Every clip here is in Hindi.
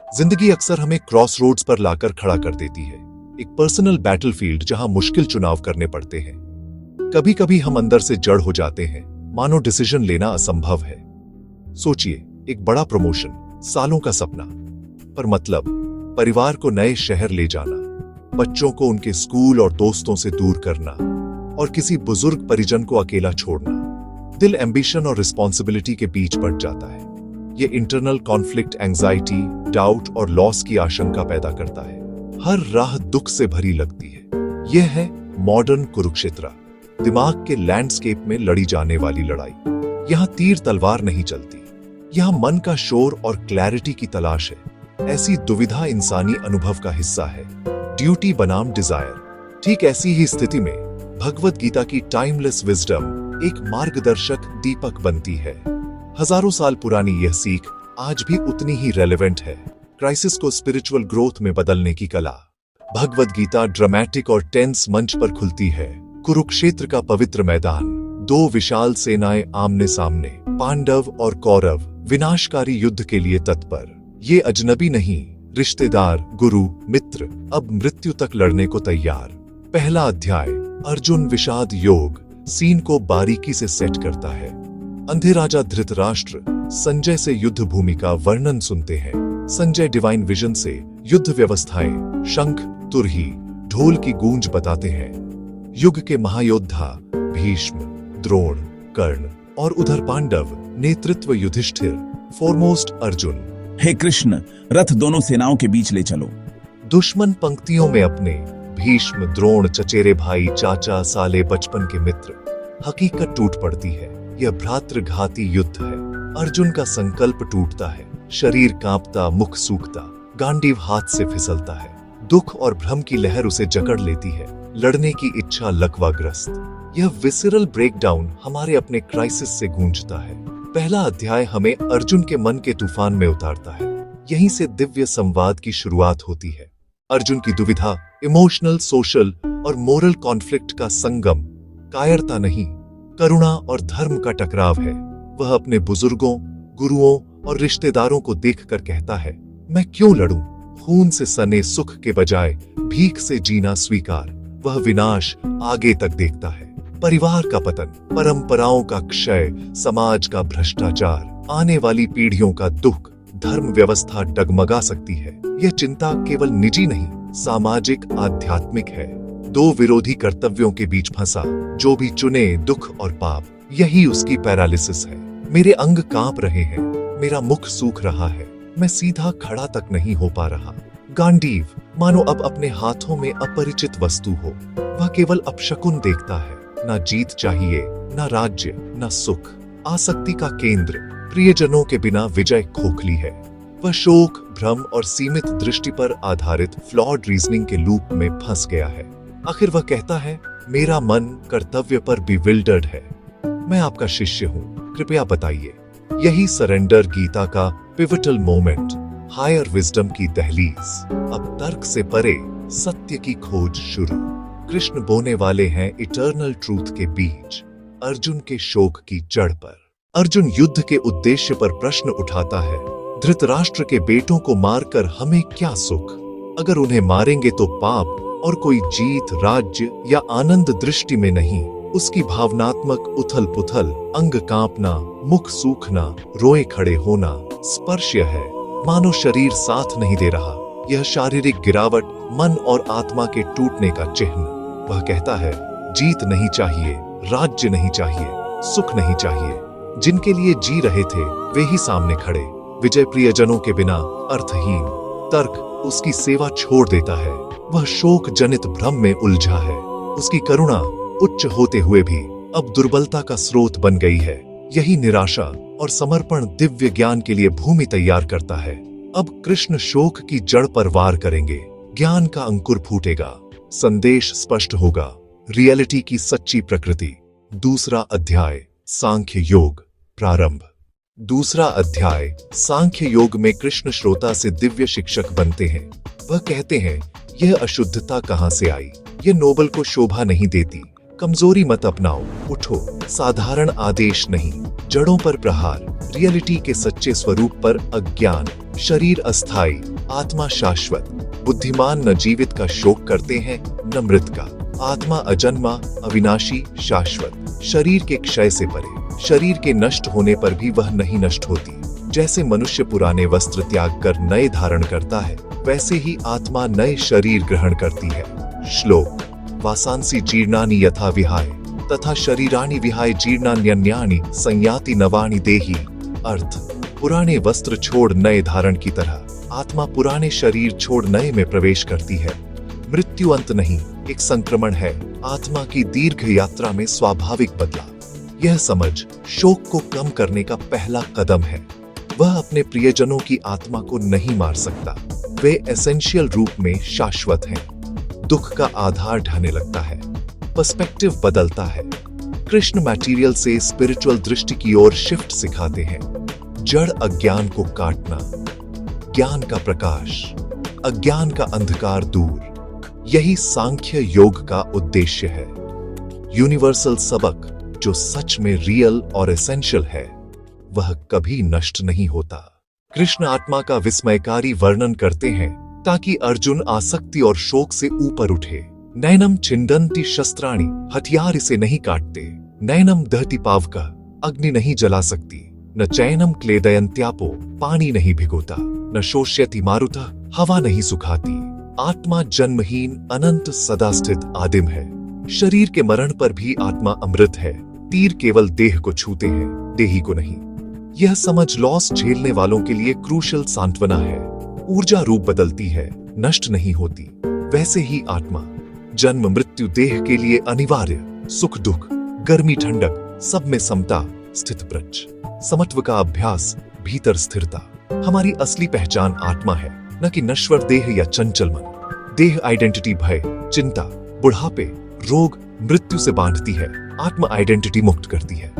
जिंदगी अक्सर हमें क्रॉस रोड्स पर लाकर खड़ा कर देती है, एक पर्सनल बैटलफील्ड जहां मुश्किल चुनाव करने पड़ते हैं। कभी कभी हम अंदर से जड़ हो जाते हैं, मानो डिसीजन लेना असंभव है। सोचिए, एक बड़ा प्रमोशन, सालों का सपना, पर मतलब परिवार को नए शहर ले जाना, बच्चों को उनके स्कूल और दोस्तों से दूर करना और किसी बुजुर्ग परिजन को अकेला छोड़ना। दिल एम्बिशन और रिस्पॉन्सिबिलिटी के बीच बढ़ जाता है। ये इंटरनल कॉन्फ्लिक्ट एंजाइटी, डाउट और लॉस की आशंका पैदा करता है। हर राह दुख से भरी लगती है। यह है मॉडर्न कुरुक्षेत्र, दिमाग के लैंडस्केप में लड़ी जाने वाली लड़ाई। यहाँ तीर तलवार नहीं चलती, यहाँ मन का शोर और क्लैरिटी की तलाश है। ऐसी दुविधा इंसानी अनुभव का हिस्सा है, ड्यूटी बनाम डिजायर। ठीक ऐसी ही स्थिति में भगवद गीता की टाइमलेस विजडम एक मार्गदर्शक दीपक बनती है। हजारों साल पुरानी यह सीख आज भी उतनी ही रेलेवेंट है। क्राइसिस को स्पिरिचुअल ग्रोथ में बदलने की कला। भगवद गीता ड्रामेटिक और टेंस मंच पर खुलती है। कुरुक्षेत्र का पवित्र मैदान, दो विशाल सेनाएं आमने सामने, पांडव और कौरव विनाशकारी युद्ध के लिए तत्पर। ये अजनबी नहीं, रिश्तेदार, गुरु, मित्र, अब मृत्यु तक लड़ने को तैयार। पहला अध्याय, अर्जुन विषाद योग, सीन को बारीकी से सेट करता है। अंधे राजा धृतराष्ट्र संजय से युद्ध भूमि का वर्णन सुनते हैं। संजय डिवाइन विजन से युद्ध व्यवस्थाएं, शंख, तुरही, ढोल की गूंज बताते हैं। युग के महायोद्धा भीष्म, द्रोण, कर्ण और उधर पांडव, नेतृत्व युधिष्ठिर, फोरमोस्ट अर्जुन। हे कृष्ण, रथ दोनों सेनाओं के बीच ले चलो। दुश्मन पंक्तियों में अपने, भीष्म, द्रोण, चचेरे भाई, चाचा, साले, बचपन के मित्र। हकीकत टूट पड़ती है, यह भ्रातृघाती युद्ध है। अर्जुन का संकल्प टूटता है, शरीर कांपता, मुख सूखता, गांडीव हाथ से फिसलता है। दुख और भ्रम की लहर उसे जकड़ लेती है, लड़ने की इच्छा लकवाग्रस्त। यह विसरल ब्रेकडाउन हमारे अपने क्राइसिस से गूंजता है। पहला अध्याय हमें अर्जुन के मन के तूफान में उतारता है। यहीं से दिव्य संवाद की शुरुआत होती है। अर्जुन की दुविधा इमोशनल, सोशल और मोरल कॉन्फ्लिक्ट का संगम, कायरता नहीं, करुणा और धर्म का टकराव है। वह अपने बुजुर्गों, गुरुओं और रिश्तेदारों को देखकर कहता है, मैं क्यों लड़ूं? खून से सने सुख के बजाय भीख से जीना स्वीकार। वह विनाश आगे तक देखता है। परिवार का पतन, परंपराओं का क्षय, समाज का भ्रष्टाचार, आने वाली पीढ़ियों का दुख, धर्म व्यवस्था डगमगा सकती है। यह चिंता केवल निजी नहीं, सामाजिक, आध्यात्मिक है। दो विरोधी कर्तव्यों के बीच फंसा, जो भी चुने दुख और पाप, यही उसकी पैरालिसिस है। मेरे अंग कांप रहे हैं, मेरा मुख सूख रहा है, मैं सीधा खड़ा तक नहीं हो पा रहा। गांडीव, मानो अब अपने हाथों में अपरिचित वस्तु हो। वह केवल अपशकुन देखता है, ना जीत चाहिए, ना राज्य, ना सुख। आसक्ति का केंद्र, प्रियजनों के बिना विजय खोखली है। वह शोक, भ्रम और सीमित दृष्टि पर आधारित फ्लॉड रीजनिंग के लूप में फंस गया है। आखिर वह कहता है, मेरा मन कर्तव्य पर बिविल्डर्ड है। मैं आपका शिष्य हूँ, कृपया बताइए। यही सरेंडर गीता का पिवटल मोमेंट, हायर विजडम की दहलीज। अब तर्क से परे सत्य की खोज शुरू। कृष्ण बोने वाले हैं इटर्नल ट्रूथ के बीच, अर्जुन के शोक की जड़ पर। अर्जुन युद्ध के उद्देश्य पर प्रश्न उठाता है, धृतराष्ट्र के बेटों को मारकर हमें क्या सुख? अगर उन्हें मारेंगे तो पाप, और कोई जीत, राज्य या आनंद दृष्टि में नहीं। उसकी भावनात्मक उथल पुथल, अंग कांपना, मुख सूखना, रोए खड़े होना स्पर्श्य है, मानो शरीर साथ नहीं दे रहा। यह शारीरिक गिरावट मन और आत्मा के टूटने का चिन्ह। वह कहता है, जीत नहीं चाहिए, राज्य नहीं चाहिए, सुख नहीं चाहिए। जिनके लिए जी रहे थे वे ही सामने खड़े, विजय प्रियजनों के बिना अर्थहीन। तर्क उसकी सेवा छोड़ देता है। वह शोक जनित भ्रम में उलझा है। उसकी करुणा उच्च होते हुए भी अब दुर्बलता का स्रोत बन गई है। यही निराशा और समर्पण दिव्य ज्ञान के लिए भूमि तैयार करता है। अब कृष्ण शोक की जड़ पर वार करेंगे, ज्ञान का अंकुर फूटेगा, संदेश स्पष्ट होगा, रियलिटी की सच्ची प्रकृति। दूसरा अध्याय, सांख्य योग, प्रारंभ। दूसरा अध्याय, सांख्य योग में कृष्ण श्रोता से दिव्य शिक्षक बनते हैं। वह कहते हैं, यह अशुद्धता कहां से आई? यह नोबल को शोभा नहीं देती। कमजोरी मत अपनाओ, उठो। साधारण आदेश नहीं, जड़ों पर प्रहार। रियलिटी के सच्चे स्वरूप पर अज्ञान। शरीर अस्थाई, आत्मा शाश्वत, बुद्धिमान न जीवित का शोक करते हैं न मृत का। आत्मा अजन्मा, अविनाशी, शाश्वत, शरीर के क्षय से परे, शरीर के नष्ट होने पर भी वह नहीं नष्ट होती। जैसे मनुष्य पुराने वस्त्र त्याग कर नए धारण करता है, वैसे ही आत्मा नए शरीर ग्रहण करती है। श्लोक: वासांसि जीर्णानि यथा विहाय तथा शरीराणि विहाय जीर्णान्यन्यानि संयाति नवानि देहि। अर्थ: पुराने वस्त्र छोड़ नए धारण की तरह आत्मा पुराने शरीर छोड़ नए में प्रवेश करती है। मृत्यु अंत नहीं, एक संक्रमण है, आत्मा की दीर्घ यात्रा में स्वाभाविक बदलाव। यह समझ शोक को कम करने का पहला कदम है। वह अपने प्रियजनों की आत्मा को नहीं मार सकता, वे एसेंशियल रूप में शाश्वत हैं। दुख का आधार ढहने लगता है, पर्सपेक्टिव बदलता है। कृष्ण मटेरियल से स्पिरिचुअल दृष्टि की ओर शिफ्ट सिखाते हैं। जड़ अज्ञान को काटना, ज्ञान का प्रकाश, अज्ञान का अंधकार दूर, यही सांख्य योग का उद्देश्य है। यूनिवर्सल सबक जो सच में रियल और एसेंशियल है, वह कभी नष्ट नहीं होता। कृष्ण आत्मा का विस्मयकारी वर्णन करते हैं ताकि अर्जुन आसक्ति और शोक से ऊपर उठे। नैनम छिंदन्ति शस्त्राणि, हथियार इसे नहीं काटते। नैनम दहति पावकः, अग्नि नहीं जला सकती। न चैनम क्लेदयन्त्यापो, पानी नहीं भिगोता। न शोष्यति मारुतः, हवा नहीं सुखाती। आत्मा जन्महीन, अनंत, सदा स्थित, आदिम है। शरीर के मरण पर भी आत्मा अमृत है। तीर केवल देह को छूते हैं, देही को नहीं। यह समझ लॉस झेलने वालों के लिए क्रूशल सांत्वना है। ऊर्जा रूप बदलती है, नष्ट नहीं होती। वैसे ही आत्मा जन्म मृत्यु देह के लिए अनिवार्य, सुख दुख, गर्मी ठंडक, सब में समता, स्थित प्रज्ञ, समत्व का अभ्यास, भीतर स्थिरता। हमारी असली पहचान आत्मा है, न कि नश्वर देह या चंचल मन। देह आइडेंटिटी भय, चिंता, बुढ़ापे, रोग, मृत्यु से बांधती है। आत्मा आइडेंटिटी मुक्त करती है।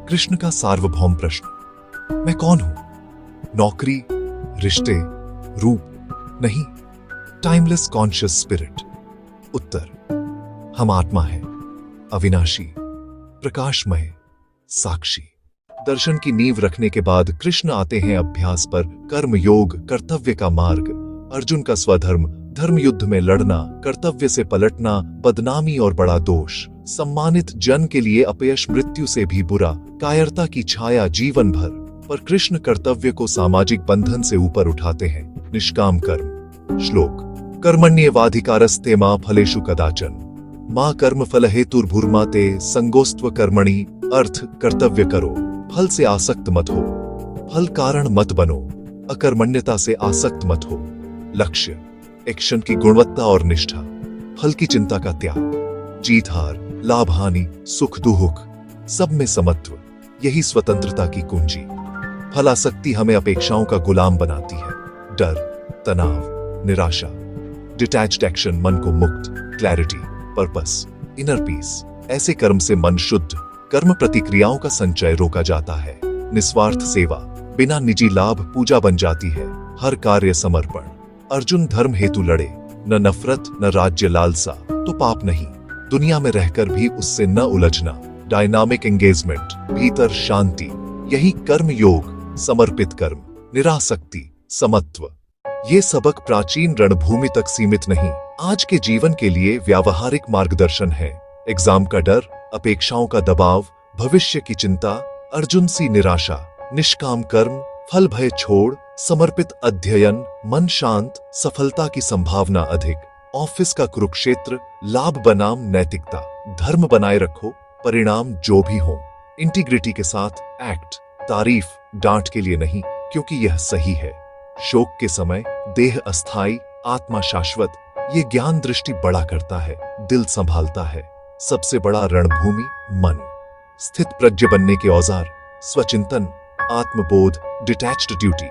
कृष्ण का सार्वभौम प्रश्न: मैं कौन हूं? नौकरी, रिश्ते, रूप? नहीं, टाइमलेस कॉन्शियस स्पिरिट। उत्तर: हम आत्मा है, अविनाशी, प्रकाशमय, साक्षी। दर्शन की नींव रखने के बाद कृष्ण आते हैं अभ्यास पर। कर्म योग, कर्तव्य का मार्ग। अर्जुन का स्वधर्म, धर्म युद्ध में लड़ना, कर्तव्य से पलटना, बदनामी और बड़ा दोष, सम्मानित जन के लिए अपयश मृत्यु से भी बुरा, कायरता की छाया जीवन भर। पर कृष्ण कर्तव्य को सामाजिक बंधन से ऊपर उठाते हैं। निष्काम कर्म। श्लोक: कर्मण्येवाधिकारस्ते मा फलेषु कदाचन मां कर्म फल हेतुर्भुर्मा ते संगोस्त्व कर्मणि। अर्थ: कर्तव्य करो, फल से आसक्त मत हो, फल कारण मत बनो, अकर्मण्यता से आसक्त मत हो। लक्ष्य: एक्शन की गुणवत्ता और निष्ठा, फल की चिंता का त्याग। जीत हार, लाभ हानि, सुख दुख, सब में समत्व, यही स्वतंत्रता की कुंजी। फलासक्ति हमें अपेक्षाओं का गुलाम बनाती है। डर, तनाव, निराशा। डिटैच्ड एक्शन मन को मुक्त, क्लैरिटी, पर्पस, इनर पीस। ऐसे कर्म से मन शुद्ध, कर्म प्रतिक्रियाओं का संचय रोका जाता है। निस्वार्थ सेवा, बिना निजी लाभ पूजा बन जाती है। हर कार्य समर्पण। अर्जुन धर्म हेतु लड़े, न नफरत न राज्य लालसा, तो पाप नहीं। दुनिया में रहकर भी उससे न उलझना। डायनामिक एंगेजमेंट, भीतर शांति, यही कर्म योग। समर्पित कर्म, निरासक्ति, समत्व। ये सबक प्राचीन रणभूमि तक सीमित नहीं, आज के जीवन के लिए व्यावहारिक मार्गदर्शन है। एग्जाम का डर, अपेक्षाओं का दबाव, भविष्य की चिंता, अर्जुन सी निराशा। निष्काम कर्म, फल भय छोड़, समर्पित अध्ययन, मन शांत, सफलता की संभावना अधिक। ऑफिस का कुरुक्षेत्र, लाभ बनाम नैतिकता। धर्म बनाए रखो, परिणाम जो भी हो। इंटीग्रिटी के साथ एक्ट। तारीफ, डांट के लिए नहीं, क्योंकि यह सही है। शोक के समय देह अस्थाई, आत्मा शाश्वत। ये ज्ञान दृष्टि बड़ा करता है, दिल संभालता है। सबसे बड़ा रणभूमि मन। स्थित प्रज्ञ बनने के औजार: स्वचिंतन, आत्मबोध, डिटैच्ड ड्यूटी।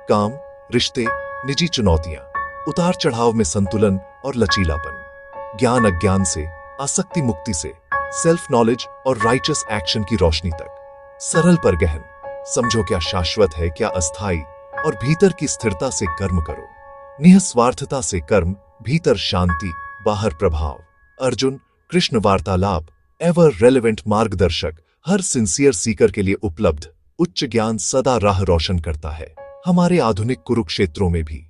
काम, रिश्ते, निजी चुनौतियां। उतार चढ़ाव में संतुलन और लचीलापन। ज्ञान अज्ञान से, आसक्ति मुक्ति से, सेल्फ नॉलेज और राइचस एक्शन की रोशनी तक। सरल पर गहन। समझो क्या शाश्वत है, क्या अस्थाई, और भीतर की स्थिरता से कर्म करो। निःस्वार्थता से कर्म, भीतर शांति, बाहर प्रभाव। अर्जुन कृष्ण वार्तालाप, एवर रेलेवेंट मार्गदर्शक, हर सिंसियर सीकर के लिए उपलब्ध। उच्च ज्ञान सदा राह रोशन करता है, हमारे आधुनिक कुरुक्षेत्रों में भी।